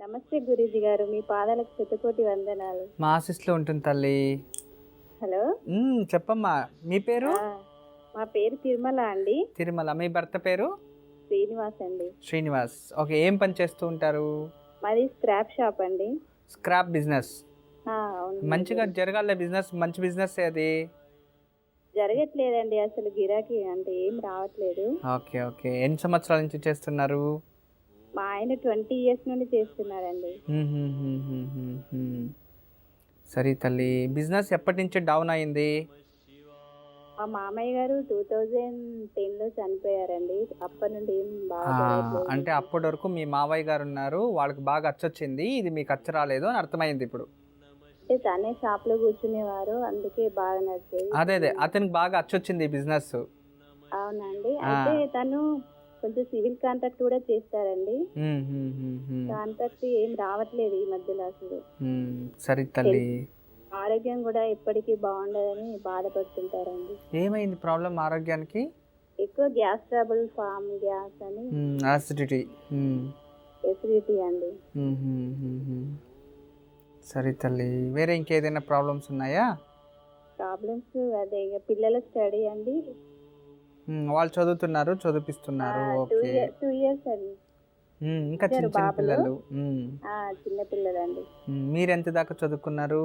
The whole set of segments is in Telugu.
నమస్తే గురూజీ గారు, మీ పాదాలకు శతకోటి వందనాలు. మా ఆశీస్సులో ఉంటుంది తల్లి. హలో. చెప్పమ్మా, మీ పేరు? మా పేరు తిరుమల అండి. తిరుమల. మీ భర్త పేరు? శ్రీనివాస్ అండి. శ్రీనివాస్. ఓకే, ఏం పని చేస్తూ ఉంటారు? మాది స్క్రాప్ షాప్ అండి. Scrap business. అవును. మంచిగా జరగాలి బిజినెస్, మంచి బిజినెస్ అది. జరగట్లేదండి, అసలు గిరాకీ అంటే ఏం రావట్లేదు. ఓకే ఓకే, ఎన్ని సంవత్సరాల నుంచి చేస్తున్నారు? మా ఆయన 20 years నుండి చేస్తున్నారండి. సరే తల్లి, బిజినెస్ ఎప్పటి నుంచి డౌన్ అయింది? మా మామయ్య గారు 2010లో చనిపోయారండి. అప్పటి నుండి ఏం బాగా అంటే అప్పటి వరకు మీ మావయ్య గారు ఉన్నారు, వాళ్ళకి బాగా అచ్చొచ్చింది, ఇది మీకు అచ్చ రాలేదు అని అర్థమైంది ఇప్పుడు. అంటే తనే షాప్ లో కూర్చునేవారు, అందుకే బాగా నడిచేది. అదే అతనికి బాగా అచ్చొచ్చింది బిజినెస్. అవునండి. అయితే తను కొంచెం సివిల్ కాంట్రాక్ట్ కూడా చేస్తారండి. కాంట్రాక్ట్ ఏం రావట్లేదు ఈ మధ్యలో అసలు. సరే తల్లి, ఆరోగ్యం కూడా ఎప్పటికీ బాగుండదని బాధపడుతుంటారండి. ఏమైంది ప్రాబ్లం ఆరోగ్యానికి? ఎక్కువ గ్యాస్ ట్రబుల్, ఫామ్ గ్యాస్ అని, యాసిడిటీ అండి. సరే తల్లి, వేరే ఇంకేదైనా ప్రాబ్లమ్స్ ఉన్నాయా? ప్రాబ్లమ్స్ అదే ఇక పిల్లల స్టడీ అండి. వాళ్ళు చదువుతున్నారు, చదివిస్తున్నారు. ఓకే. 2 years అండి. ఇంకా చిన్న చిన్న పిల్లలు. చిన్న పిల్లలండి. మీరు ఎంత దాకా చదువుకున్నారు?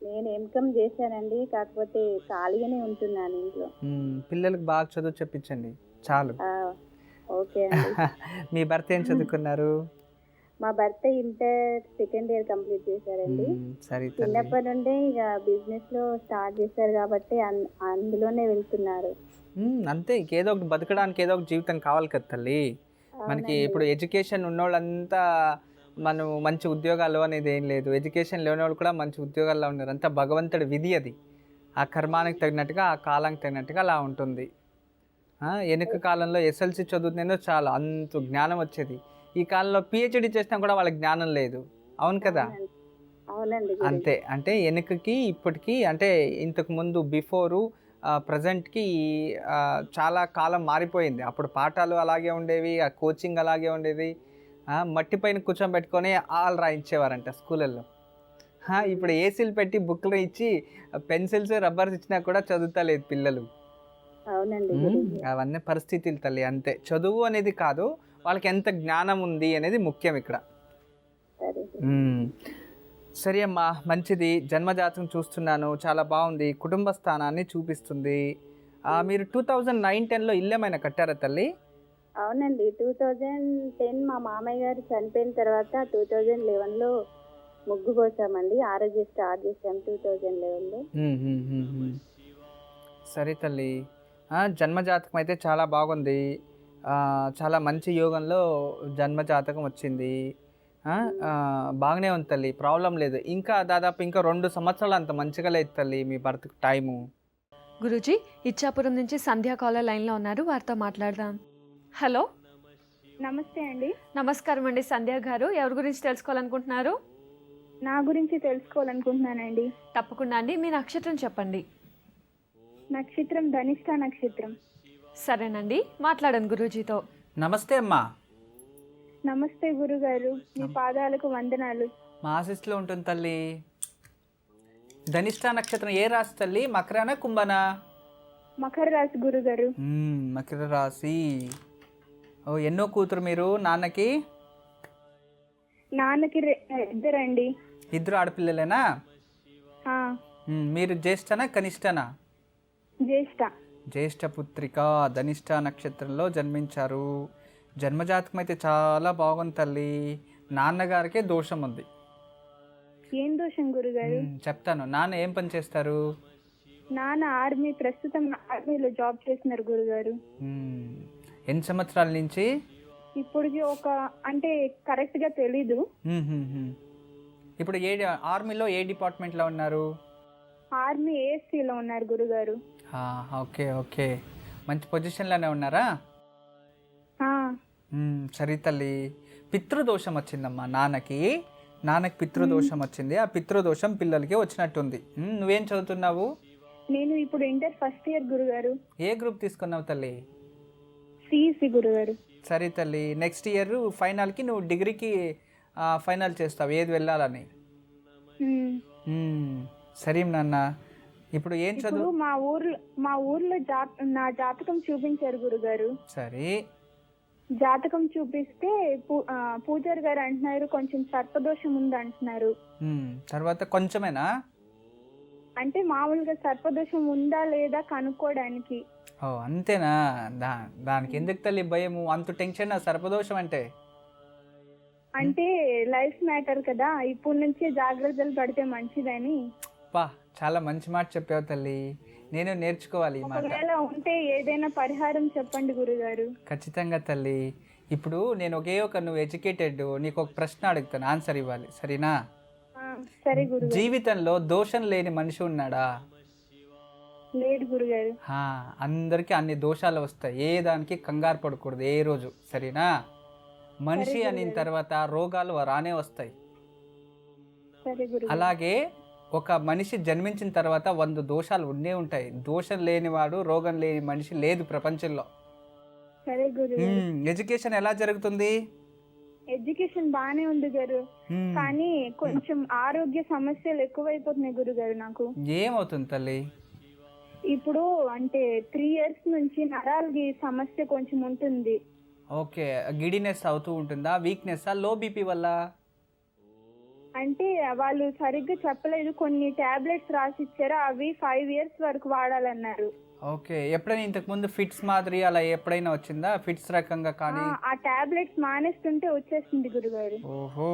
నేను ఎంకమ్ చేశానండి, కాకపోతే ఖాళీగానే ఉంటున్నాను ఇంట్లో. పిల్లలకు బాగా చదువు చెప్పించండి చాలు. ఓకే అండి. మీ భర్త ఏం చదువుకున్నారు? మా భర్త ఇంటర్ 2nd year కంప్లీట్ చేశారండి. సరే, చిన్నప్పటి నుండే ఇక బిజినెస్ లో స్టార్ట్ చేశారు కాబట్టి అందులోనే వెళ్తున్నారు. అంతే, ఏదో ఒకటి బతకడానికి ఏదో ఒక జీవితం కావాలి కదా తల్లి. మనకి ఇప్పుడు ఎడ్యుకేషన్ ఉన్నోళ్ళంతా మనం మంచి ఉద్యోగాలు అనేది ఏం లేదు, ఎడ్యుకేషన్ లేని వాళ్ళు కూడా మంచి ఉద్యోగాల్లో ఉన్నారు. అంతా భగవంతుడి విధి అది. ఆ కర్మానికి తగినట్టుగా, ఆ కాలానికి తగినట్టుగా అలా ఉంటుంది. వెనుక కాలంలో SLC చదువుతున్నో చాలా అంత జ్ఞానం వచ్చేది. ఈ కాలంలో PhD చేసినా కూడా వాళ్ళకి జ్ఞానం లేదు. అవును కదా? అవునండి. అంతే, అంటే వెనుకకి ఇప్పటికీ, అంటే ఇంతకు ముందు బిఫోరు ప్రజెంట్కి చాలా కాలం మారిపోయింది. అప్పుడు పాఠాలు అలాగే ఉండేవి, ఆ కోచింగ్ అలాగే ఉండేది. మట్టి పైన కూర్చోబెట్టుకొని ఆల్ రాయించేవారంట స్కూళ్ళల్లో. ఇప్పుడు ఏసీలు పెట్టి బుక్లు ఇచ్చి పెన్సిల్స్, రబ్బర్స్ ఇచ్చినా కూడా చదువుతలేదు పిల్లలు. అవునండి. అవన్నీ పరిస్థితులు తల్లి. అంతే, చదువు అనేది కాదు, వాళ్ళకి ఎంత జ్ఞానం ఉంది అనేది ముఖ్యం ఇక్కడ. సరే అమ్మా, మంచిది. జన్మజాతకం చూస్తున్నాను, చాలా బాగుంది, కుటుంబ స్థానాన్ని చూపిస్తుంది. మీరు 2009-10లో ఇల్లు ఏమైనా కట్టారా తల్లి? అవునండి. 2010 మా మామయ్య గారు చనిపోయిన తర్వాత 2011లో ముగ్గు పోసామండి. ఆ రోజు స్టార్ట్ చేసాం 2011లో. సరే తల్లి, జన్మజాతకం అయితే చాలా బాగుంది, చాలా మంచి యోగంలో జన్మజాతకం వచ్చింది. బాగానే ఉంది తల్లి, ప్రాబ్లం లేదు. ఇంకా దాదాపు ఇంకా 2 సంవత్సరాలు అంత మంచిగా లేదు తల్లి మీ భర్తకు టైము. గురూజీ, ఇచ్చాపురం నుంచి సంధ్యా కాలర్ లైన్లో ఉన్నారు, వారితో మాట్లాడదాం. హలో. నమస్తే అండి. నమస్కారం అండి సంధ్య గారు, ఎవరి గురించి తెలుసుకోవాలనుకుంటున్నారు? నా గురించి తెలుసుకోవాలనుకుంటున్నానండి. తప్పకుండా అండి, మీ నక్షత్రం చెప్పండి. నక్షత్రం ధనిష్ట నక్షత్రం. సరేనండి, మాట్లాడండి గురూజీతో. నమస్తే అమ్మా. నమస్తే గురుగారు, మీ పాదాలకు వందనాలు. మా ఆశీస్సులో ఉంటుంది తల్లి. ధనిష్ట నక్షత్రం ఏ రాశి తల్లి? మకరనా, కుంభనా? మకర రాశి గురుగారు. మకర రాశి. ఎన్నో కూతురు మీరు? నాన్నకి ఇద్దరండి. ఇద్దరు ఆడపిల్లలేనా? మీరు జ్యేష్ఠనా కనిష్టనా? జ్యేష్ఠ పుత్రిక, ధనిష్ట నక్షత్రంలో జన్మించారు. జన్మజాతకం అయితే చాలా బాగుంది తల్లి. నాన్నగారికే దోషం ఉంది. ఏం దోషం గురుగారు? చెప్తాను. నాన్న ఏం పని చేస్తారు? నాన్న ఆర్మీ, ప్రస్తుతం ఆర్మీలో జాబ్ చేస్తున్నారు గురుగారు. ఎన్ని సంవత్సరాల నుంచి? ఇప్పటికి అంటే కరెక్ట్ గా తెలీదు. ఇప్పుడు ఆర్మీలో ఏ డిపార్ట్మెంట్లో ఉన్నారు? ఆర్మీ ASCలో ఉన్నారు గురుగారు. ఓకే ఓకే, మంచి పొజిషన్లోనే ఉన్నారా? సరే తల్లి, పితృదోషం వచ్చిందమ్మా నాన్నకి పితృదోషం వచ్చింది. ఆ పితృదోషం పిల్లలకి వచ్చినట్టుంది. నువ్వేం చదువుతున్నావు? నేను ఇప్పుడు ఇంటర్ ఫస్ట్ ఇయర్ గురుగారు. ఏ గ్రూప్ తీసుకున్నావు తల్లి? CEC గురుగారు. సరే తల్లి, నెక్స్ట్ ఇయర్ ఫైనల్కి నువ్వు డిగ్రీకి ఫైనల్ చేస్తావు ఏది వెళ్ళాలని. ఉమ్. మ్మ్. సరే నాన్న, ఇప్పుడు ఏం ఇప్పుడు చదువు? మా ఊర్లో నా జాతకం చూపించారు గురుగారు. సరే. జాతకం చూపిస్తే పూజారి గారు అంటున్నారు కొంచెం సర్పదోషం ఉంది అంటున్నారు. తర్వాత కొంచెమేనా? అంటే మామూలుగా సర్పదోషం ఉందా లేదా కనుక్కోవడానికి. ఓ అంతేనా? దానికి ఎందుకు తల్లి భయము, అంత టెన్షన్? సర్పదోషం అంటే లైఫ్ మ్యాటర్ కదా, ఇప్పుడు నుంచే జాగ్రత్తలు పడితే మంచిదని. పా, చాలా మంచి మాట చెప్పావు తల్లి, నేను నేర్చుకోవాలి ఈ మాట. ఒకవేళ ఉంటే ఏదైనా పరిహారం చెప్పండి గురుగారు. ఖచ్చితంగా తల్లి. ఇప్పుడు నేను నువ్వు ఎడ్యుకేటెడ్, నీకు ఒక ప్రశ్న అడుగుతాను, ఆన్సర్ ఇవ్వాలి, సరేనా? సరే గురుగారు. జీవితంలో దోషం లేని మనిషి ఉన్నాడా? లేదు గురుగారు. అందరికీ అన్ని దోషాలు వస్తాయి, ఏ దానికి కంగారు పడకూడదు ఏ రోజు, సరేనా? మనిషి అనిన తర్వాత రోగాలు రానే వస్తాయి. సరే గురుగారు. అలాగే ఒక మనిషి జన్మించిన తర్వాత 100 దోషాలు ఉండే ఉంటాయి. దోషం లేనివాడు, రోగం లేని మనిషి లేదు ప్రపంచంలో. సరే గురుగారు. ఎడ్యుకేషన్ ఎలా జరుగుతుంది? ఎడ్యుకేషన్ బానే ఉంది గారు, కానీ కొంచెం ఆరోగ్య సమస్యలు ఎక్కువైపోతున్నాయి గురుగారు నాకు. ఏమవుతుంది తల్లి? ఇప్పుడు అంటే 3 years నుంచి నరాలకి సమస్య కొంచెం ఉంటుంది. ఓకే, గిడినెస్ అవుతూ ఉంటుందా? వీక్నెస్, లో బీపీ వల్ల? అంటే వాళ్ళు సరిగ్గా చెప్పలేదు, కొన్ని టాబ్లెట్స్ రాసి ఇచ్చారు, అవి 5 years వరకు వాడాలన్నారు. ఓకే, ఎప్పుడైనా ఇంతకు ముందు ఫిట్స్ మాదిరి అలా ఎప్పుడైనా వచ్చిందా? ఫిట్స్ రకంగా కానీ? ఆ టాబ్లెట్స్ మానేస్తుంటే వచ్చేస్తుంది గురుగారు. ఓహో,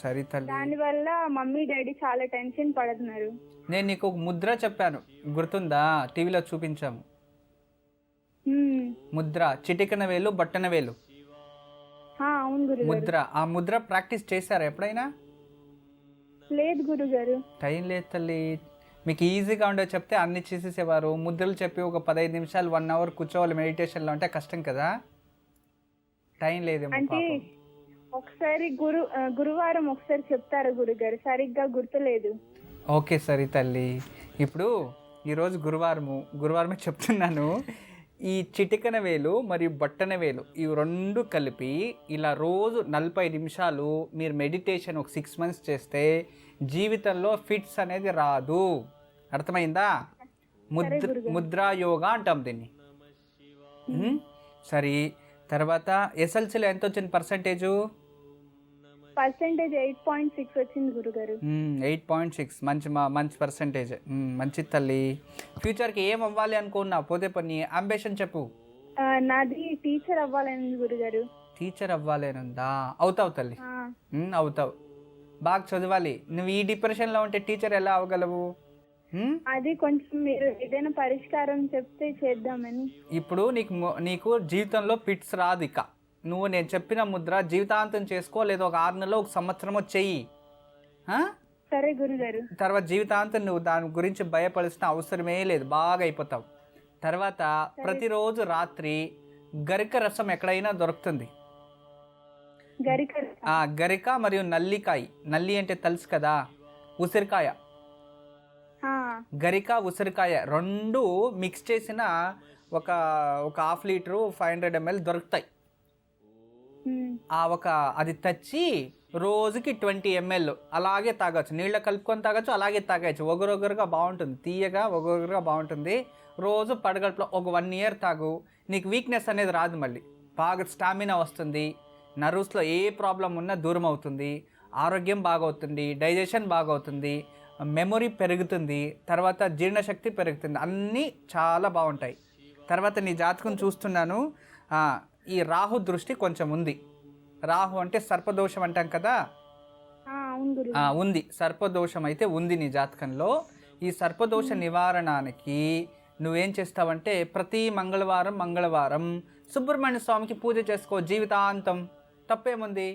సరే తల్లి. దానివల్ల మమ్మీ డాడీ చాలా టెన్షన్ పడుతున్నారు. నేను నీకు ఒక ముద్ర చెప్పాను, గుర్తుందా? టీవీలో చూపించాము ముద్ర, చిటికన వేలు బట్టన వేలు అవును గురుగారు. ముద్ర. ఆ ముద్ర ప్రాక్టీస్ చేశారా ఎప్పుడైనా? లేదు గురుగారు. టైం లేదు తల్లి, మీకు ఈజీగా ఉండే చెప్తే అన్ని చేసేసేవారు. ముద్రలు చెప్పి ఒక 15 నిమిషాలు 1 hour కూర్చోవాలి మెడిటేషన్లో అంటే కష్టం కదా, టైం లేదేమో. అంటే ఒకసారి గురువారం ఒకసారి చెప్తారు గురుగారు, సరిగ్గా గుర్తులేదు. ఓకే సరే తల్లి, ఇప్పుడు ఈరోజు గురువారమే చెప్తున్నాను. ఈ చిటికన వేలు మరియు బట్టన వేలు ఇవి 2 కలిపి ఇలా రోజు 40 నిమిషాలు మీరు మెడిటేషన్ ఒక 6 months చేస్తే జీవితంలో ఫిట్స్ అనేది రాదు. అర్థమైందా? ముద్రా యోగా అంటాం దీన్ని. సరే, తర్వాత ఎస్ఎల్సీలో ఎంత వచ్చింది పర్సంటేజు? 8.6 వచ్చింది గురుగారు. 8.6, మంచి పర్సంటేజ్, మంచి తల్లి. ఫ్యూచర్కి ఏం అవ్వాలి అనుకున్నా పోతే పని అంబిషన్ చెప్పు. నాది టీచర్ అవ్వాలని గురుగారు. టీచర్ అవ్వాలని ఉందా? అవుతావు తల్లి, అవుతావు. బాగా చదవాలి. నువ్వు ఈ డిప్రెషన్లో ఉంటే టీచర్ ఎలా అవ్వగలవు? అది కొంచెం మీరు ఏదైనా పరిష్కారం చెప్తే చేద్దామని. ఇప్పుడు నీకు జీవితంలో ఫిట్స్ రాదు ఇక. నువ్వు నేను చెప్పిన ముద్ర జీవితాంతం చేసుకో, లేదా ఒక 6 నెలలో 1 సంవత్సరమో చెయ్యి. సరే గురుగారు. తర్వాత జీవితాంతం నువ్వు దాని గురించి భయపడాల్సిన అవసరమే లేదు, బాగా అయిపోతావు. తర్వాత ప్రతిరోజు రాత్రి గరిక రసం ఎక్కడైనా దొరుకుతుంది. గరిక మరియు నల్లికాయ. నల్లి అంటే తెలుసు కదా, ఉసిరికాయ. గరిక ఉసిరికాయ 2 మిక్స్ చేసిన ఒక 1/2 లీటరు 500 ml దొరుకుతాయి. అది తెచ్చి రోజుకి 20 ml అలాగే తాగొచ్చు, నీళ్ళ కలుపుకొని తాగొచ్చు, అలాగే తాగొచ్చు. ఒగరొగరుగా బాగుంటుంది, తీయగా ఒగొగరుగా బాగుంటుంది. రోజు పడగట్లో ఒక 1 year తాగు, నీకు వీక్నెస్ అనేది రాదు. మళ్ళీ బాగా స్టామినా వస్తుంది, నర్వ్స్లో ఏ ప్రాబ్లం ఉన్నా దూరం అవుతుంది, ఆరోగ్యం బాగవుతుంది, డైజెషన్ బాగవుతుంది, మెమొరీ పెరుగుతుంది, తర్వాత జీర్ణశక్తి పెరుగుతుంది, అన్నీ చాలా బాగుంటాయి. తర్వాత నీ జాతకం చూస్తున్నాను, ఈ రాహు దృష్టి కొంచెం ఉంది. రాహు అంటే సర్పదోషం అంటాం కదా, ఉంది. సర్పదోషం అయితే ఉంది నీ జాతకంలో. ఈ సర్పదోష నివారణకి నువ్వేం చేస్తావంటే ప్రతి మంగళవారం సుబ్రహ్మణ్య స్వామికి పూజ చేసుకో జీవితాంతం. తప్పేముంది?